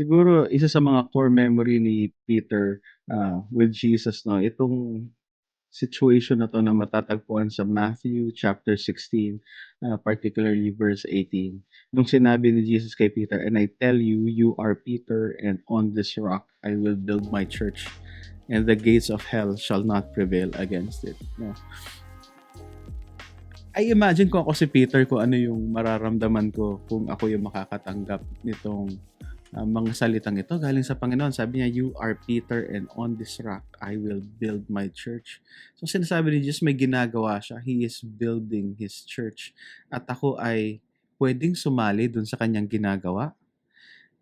Siguro isa sa mga core memory ni Peter, with Jesus 'no, itong situation na 'to na matatagpuan sa Matthew chapter 16, particularly verse 18. Nung sinabi ni Jesus kay Peter, "And I tell you, you are Peter, and on this rock I will build my church, and the gates of hell shall not prevail against it." 'No. I imagine kung ako si Peter, kung ano yung mararamdaman ko kung ako yung makakatanggap nitong mga salitang ito galing sa Panginoon. Sabi niya, "You are Peter, and on this rock I will build my church." So sinasabi ni Jesus, may ginagawa siya. He is building His church. At ako ay pwedeng sumali dun sa kanyang ginagawa.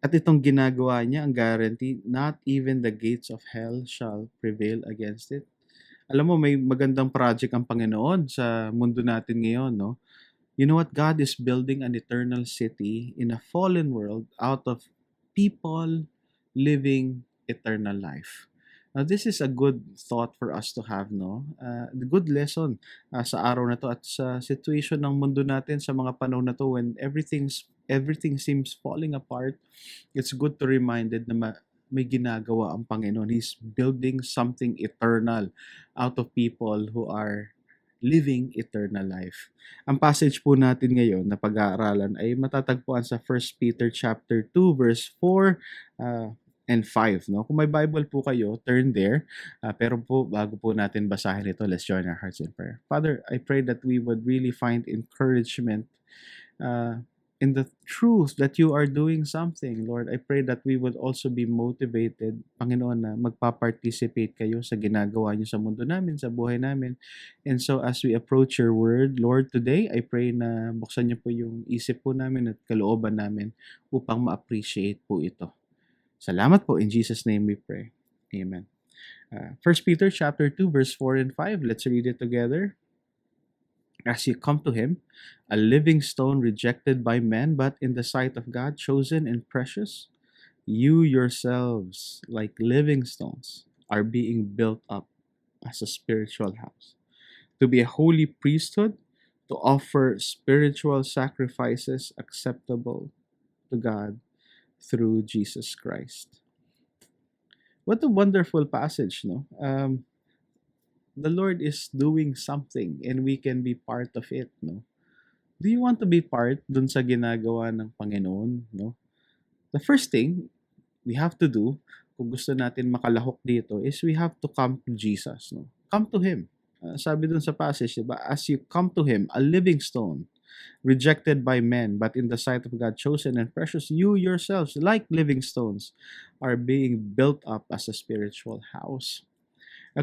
At itong ginagawa niya, ang guarantee, not even the gates of hell shall prevail against it. Alam mo, may magandang project ang Panginoon sa mundo natin ngayon, no? You know what? God is building an eternal city in a fallen world out of people living eternal life. Now, this is a good thought for us to have, no? The good lesson sa araw na to at sa situation ng mundo natin sa mga panahon na to when everything seems falling apart. It's good to reminded na may ginagawa ang Panginoon. He's building something eternal out of people who are living eternal life. Ang passage po natin ngayon na pag-aaralan ay matatagpuan sa 1 Peter chapter 2 verse 4 and 5. No? Kung may Bible po kayo, turn there. Pero po, bago po natin basahin ito, let's join our hearts in prayer. Father, I pray that we would really find encouragement uh, in the truth that you are doing something. Lord, I pray that we would also be motivated, Panginoon, na magpa-participate kayo sa ginagawa niyo sa mundo namin, sa buhay namin. And so as we approach your word, Lord, today, I pray na buksan niyo po yung isip po namin at kalooban namin upang ma-appreciate po ito. Salamat po. In Jesus' name we pray. Amen. 1 Peter chapter 2, verse 4 and 5. Let's read it together. As you come to him, a living stone rejected by men, but in the sight of God, chosen and precious, you yourselves, like living stones, are being built up as a spiritual house, to be a holy priesthood, to offer spiritual sacrifices acceptable to God through Jesus Christ. What a wonderful passage, no? The Lord is doing something and we can be part of it, no? Do you want to be part dun sa ginagawa ng Panginoon, no? The first thing we have to do kung gusto natin makalahok dito is we have to come to Jesus, no? Come to Him. Sabi dun sa passage, diba? As you come to Him, a living stone, rejected by men, but in the sight of God, chosen and precious, you yourselves, like living stones, are being built up as a spiritual house.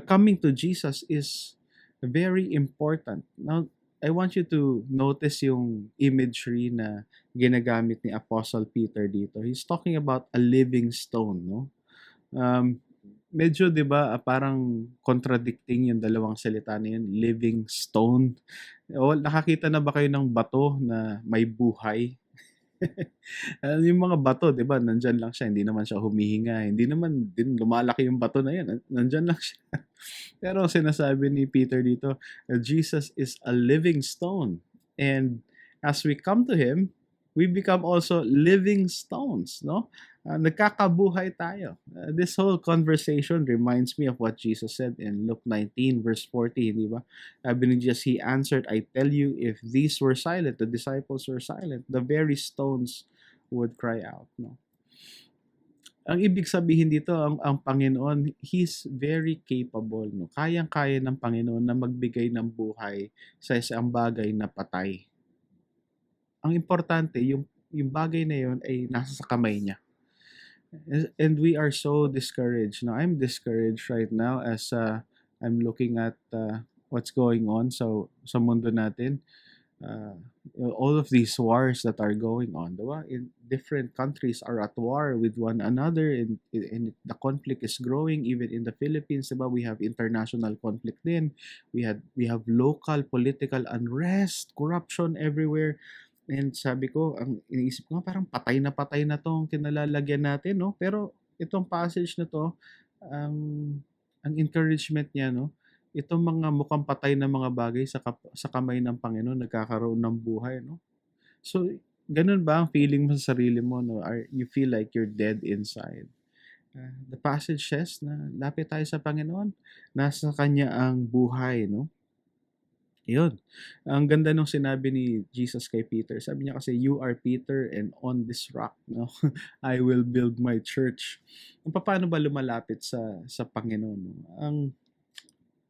Coming to Jesus is very important. Now, I want you to notice yung imagery na ginagamit ni Apostle Peter dito. He's talking about a living stone, no? Um, Medyo 'di ba, parang contradicting yung dalawang salita na yun, living stone. O nakakita na ba kayo ng bato na may buhay? Yung mga bato 'di ba, nandiyan lang siya, hindi naman siya humihinga, hindi naman din lumalaki yung bato na yun, nandiyan lang siya. Pero sinasabi ni Peter dito, Jesus is a living stone. And as we come to Him, we become also living stones, no? Nagkakabuhay tayo. This whole conversation reminds me of what Jesus said in Luke 19 verse 40, di ba? Sabi ni Jesus, He answered, "I tell you, if these were silent, the disciples were silent, the very stones would cry out." No? Ang ibig sabihin dito, ang Panginoon, He's very capable, no? Kayang-kaya ng Panginoon na magbigay ng buhay sa isang bagay na patay. Ang importante, yung bagay na yun ay nasa sa kamay niya. And we are so discouraged. No, I'm discouraged right now as I'm looking at what's going on sa mundo natin. Uh, all of these wars that are going on, diba? In different countries are at war with one another, and the conflict is growing. Even in the Philippines, diba? We have international conflict. Then we have local political unrest, corruption everywhere. And sabi ko, ang iniisip ko, parang patay na tong kinalalagyan natin, no? Pero itong passage na to, ang ang encouragement niya, no? Itong mga mukhang patay na mga bagay sa kamay ng Panginoon nagkakaroon ng buhay, no? So Ganun ba ang feeling mo sa sarili mo, no? You feel like you're dead inside? The passage says na lapit tayo sa Panginoon, nasa Kanya ang buhay, no? Yun. Ang ganda nung sinabi ni Jesus kay Peter. Sabi niya kasi, "You are Peter and on this rock, no, I will build my church." Paano ba lumalapit sa Panginoon, no?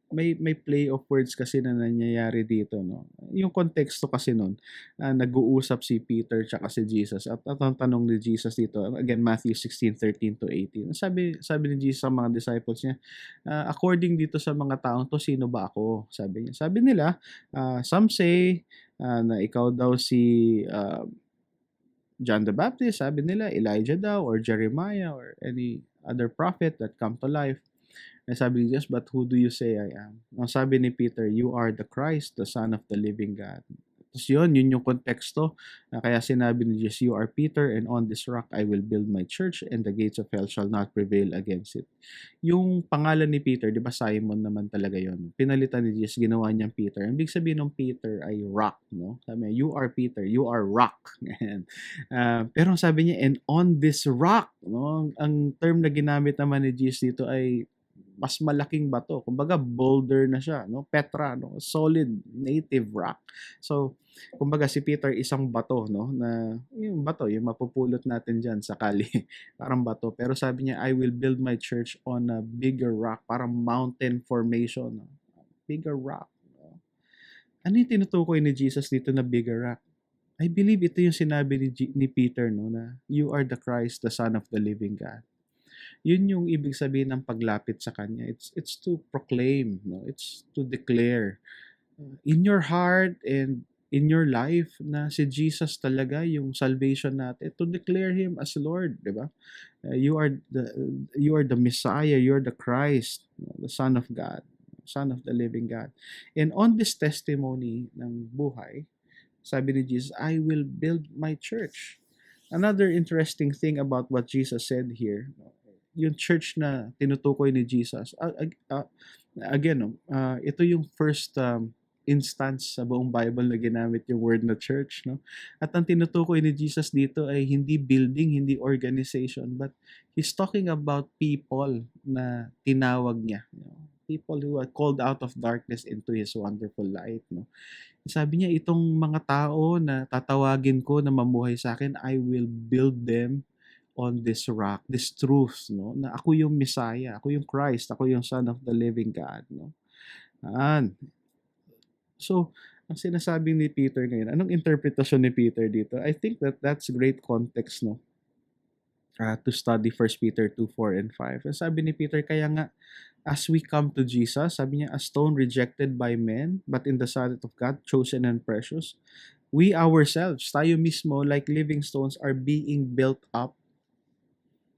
May play of words kasi na nangyayari dito, no? Yung konteksto kasi nun, nag-uusap si Peter tsaka si Jesus at ang tanong ni Jesus dito, again, Matthew 16:13-18. Sabi ni Jesus sa mga disciples niya, according dito sa mga taong 'to, sino ba ako? Sabi niya. Sabi nila, some say, na ikaw daw si, John the Baptist. Sabi nila, Elijah daw, or Jeremiah, or any other prophet that come to life. Sabi ni Jesus, "But who do you say I am?" Ang sabi ni Peter, "You are the Christ, the Son of the living God." Tapos yun yung konteksto. Kaya sinabi ni Jesus, "You are Peter, and on this rock I will build my church, and the gates of hell shall not prevail against it." Yung pangalan ni Peter, di ba Simon naman talaga yon. Pinalitan ni Jesus, ginawa niyang Peter. Ang ibig sabihin ng Peter ay rock, no? Sabi niya, "You are Peter, you are rock." And, pero sabi niya, "And on this rock," no? Ang term na ginamit naman ni Jesus dito ay mas malaking bato. Kumbaga boulder na siya, no? Petra, no? Solid native rock. So, kumbaga si Peter isang bato, no? Na yung bato, yung mapupulot natin diyan sa kali. Parang bato. Pero sabi niya, "I will build my church on a bigger rock." Parang mountain formation, no? Bigger rock. No? Ano yung tinutukoy ni Jesus dito na bigger rock? I believe ito yung sinabi ni Peter, no, na you are the Christ, the Son of the living God. Yun yung ibig sabihin ng paglapit sa Kanya. It's to proclaim, no? It's to declare in your heart and in your life na si Jesus talaga yung salvation natin. To declare Him as Lord, di ba? You are the Messiah, you're the Christ, no? The Son of God, Son of the living God. And on this testimony ng buhay, sabi ni Jesus, "I will build my church." Another interesting thing about what Jesus said here, yung church na tinutukoy ni Jesus, again, no, ito yung first instance sa buong Bible na ginamit yung word na church, no? At ang tinutukoy ni Jesus dito ay hindi building, hindi organization, but He's talking about people na tinawag niya, no? People who are called out of darkness into His wonderful light, no? Sabi niya, itong mga tao na tatawagin ko na mamuhay sa akin, I will build them on this rock, this truth, no? Na ako yung Messiah, ako yung Christ, ako yung Son of the living God, no? Yan. So, ang sinasabi ni Peter ngayon, anong interpretasyon ni Peter dito? I think that's great context, no? To study 1 Peter 2, 4, and 5. Sabi ni Peter, kaya nga, as we come to Jesus, sabi niya, a stone rejected by men, but in the sight of God, chosen and precious. We ourselves, tayo mismo, like living stones, are being built up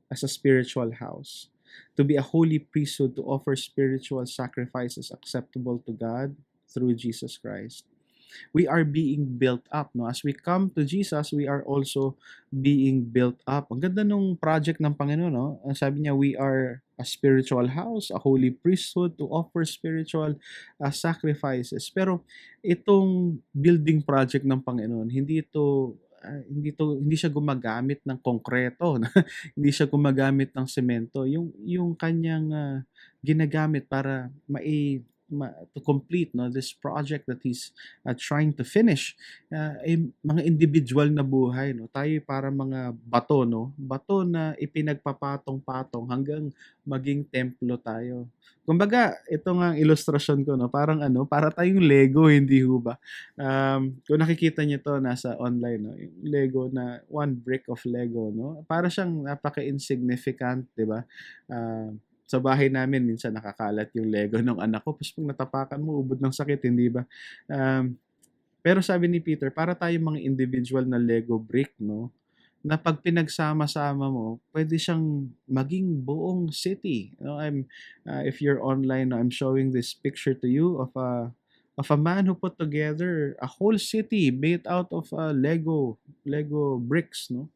as a spiritual house, to be a holy priesthood, to offer spiritual sacrifices acceptable to God through Jesus Christ. We are being built up, no? As we come to Jesus, we are also being built up. Ang ganda nung project ng Panginoon, no? Ang sabi niya, we are a spiritual house, a holy priesthood to offer spiritual sacrifices. Pero itong building project ng Panginoon, hindi siya gumagamit ng konkreto, hindi siya gumagamit ng semento. Yung kanyang ginagamit para to complete, no, this project that he's trying to finish, mga individual na buhay, no. Tayo para mga bato, no, bato na ipinagpapatong-patong hanggang maging templo tayo. Kumbaga, ito nga ang ilustrasyon ko, no, parang para tayong Lego, hindi ho ba? Kung nakikita niyo to nasa online, no, yung Lego na one brick of Lego, no, para siyang napaka-insignificant, di ba? Sa bahay namin minsan nakakalat yung Lego ng anak ko, tapos pag natapakan mo ubod ng sakit, hindi ba? Pero sabi ni Peter, para tayong mga individual na Lego brick, no, na pag pinagsama-sama mo, pwede siyang maging buong city. No, if you're online, I'm showing this picture to you of a man who put together a whole city made out of Lego bricks, no?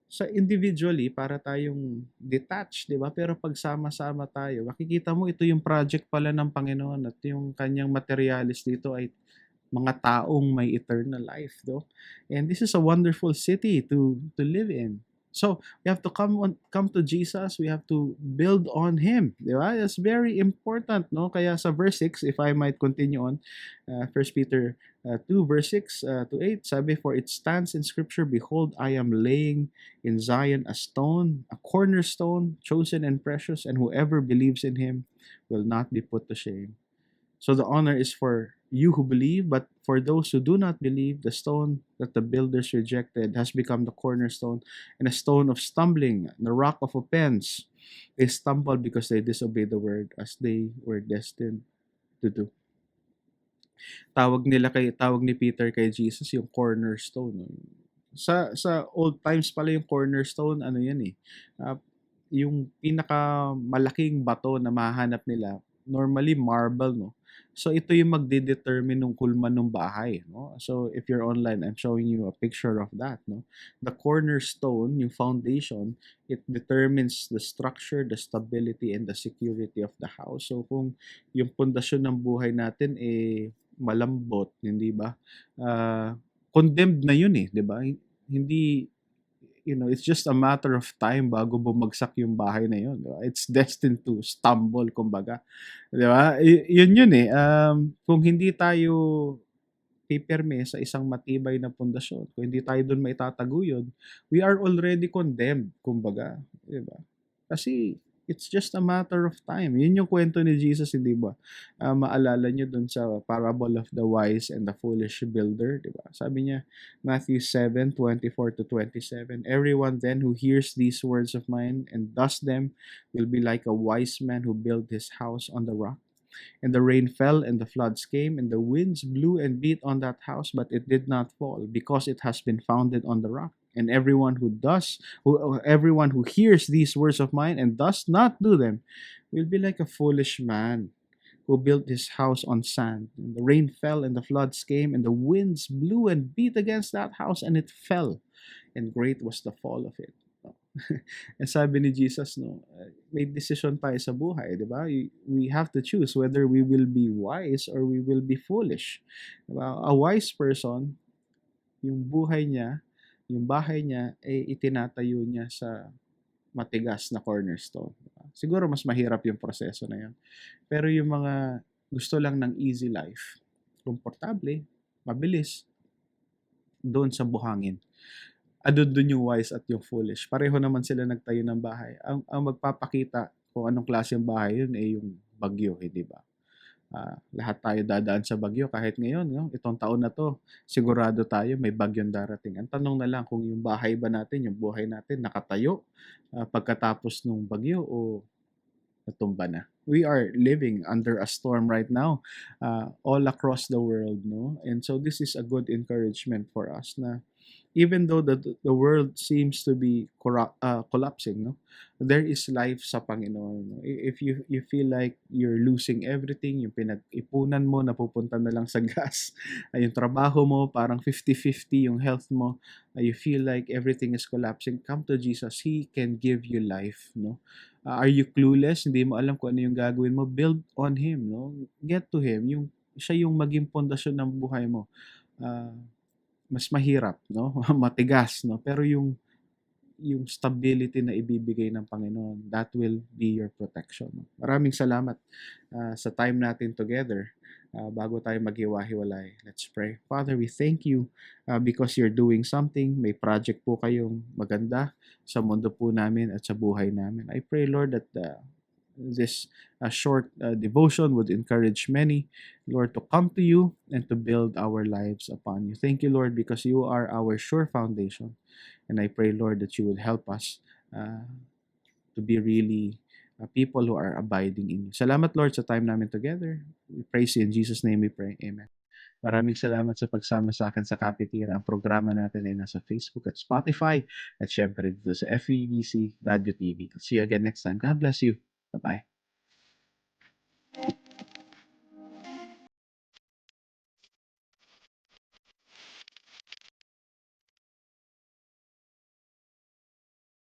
Sa individually, para tayong detached, 'di ba? Pero pag sama-sama tayo, makikita mo ito yung project pala ng Panginoon at yung kanyang materialis dito ay mga taong may eternal life, no? And this is a wonderful city to live in. So we have to come to Jesus. We have to build on Him, di ba? That's very important, no? Kaya sa verse 6, if I might continue on, 1 Peter 2 verse 6 to 8, sabi, for it stands in Scripture, behold, I am laying in Zion a stone, a cornerstone, chosen and precious, and whoever believes in Him will not be put to shame. So the honor is for you who believe, but for those who do not believe, the stone that the builders rejected has become the cornerstone and a stone of stumbling, the rock of offense. They stumbled because they disobeyed the word as they were destined to do. Tawag ni Peter kay Jesus yung cornerstone. No? Sa old times pala yung cornerstone, ano yan eh. Yung pinakamalaking bato na mahanap nila, normally marble, no? So ito yung magde-determine ng kulman ng bahay, no? So if you're online, I'm showing you a picture of that, no? The cornerstone, yung foundation, it determines the structure, the stability, and the security of the house. So kung yung pundasyon ng buhay natin malambot, hindi ba? Condemned na yun eh, di ba? Hindi, it's just a matter of time bago bumagsak yung bahay na yun. Diba? It's destined to stumble, kumbaga. Di ba? Yun eh. Kung hindi tayo pipirme sa isang matibay na pundasyon, kung hindi tayo doon maitataguyod, we are already condemned, kumbaga. Di ba? Kasi it's just a matter of time. Yun yung kwento ni Jesus, hindi ba? Maalala nyo dun sa parable of the wise and the foolish builder, di ba? Sabi niya, Matthew 7:24-27, everyone then who hears these words of mine and does them will be like a wise man who built his house on the rock. And the rain fell, and the floods came, and the winds blew and beat on that house, but it did not fall, because it has been founded on the rock. And everyone who hears these words of mine and does not do them will be like a foolish man who built his house on sand. And the rain fell, and the floods came, and the winds blew and beat against that house, and it fell, and great was the fall of it. And sabi ni Jesus, no, may decision tayo sa buhay, di ba? We have to choose whether we will be wise or we will be foolish. Diba? A wise person, yung buhay niya, yung bahay niya, itinatayo niya sa matigas na cornerstone. Diba? Siguro mas mahirap yung proseso na yun. Pero yung mga gusto lang ng easy life, komportable, mabilis, doon sa buhangin. Doon yung wise at yung foolish. Pareho naman sila nagtayo ng bahay. Ang magpapakita kung anong klase ng bahay yun yung bagyo, hindi ba? Lahat tayo dadaan sa bagyo kahit ngayon, no? Itong taon na to, sigurado tayo may bagyong darating. Ang tanong na lang kung yung bahay ba natin, yung buhay natin nakatayo pagkatapos ng bagyo o natumba na. We are living under a storm right now all across the world, no? And so this is a good encouragement for us na even though the world seems to be collapsing, no, there is life sa Panginoon. No? If you feel like you're losing everything, yung pinag-ipunan mo napupunta na lang sa gas, yung trabaho mo parang 50-50, yung health mo, you feel like everything is collapsing, come to Jesus. He can give you life, no? Are you clueless? Hindi mo alam kung ano yung gagawin mo? Build on Him, no? Get to Him. Siya yung maging pundasyon ng buhay mo. Mas mahirap, no? Matigas, no? Pero yung stability na ibibigay ng Panginoon, that will be your protection. No? Maraming salamat sa time natin together. Bago tayo maghiwa-hiwalay, let's pray. Father, we thank you because you're doing something. May project po kayong maganda sa mundo po namin at sa buhay namin. I pray, Lord, that this short devotion would encourage many, Lord, to come to you and to build our lives upon you. Thank you, Lord, because you are our sure foundation. And I pray, Lord, that you will help us to be really people who are abiding in you. Salamat, Lord, sa time namin together. We praise you. In Jesus' name we pray. Amen. Maraming salamat sa pagsama sa akin sa Kapitira. Ang programa natin ay nasa Facebook at Spotify at syempre dito sa FEBC Radio TV. See you again next time. God bless you. Bye-bye.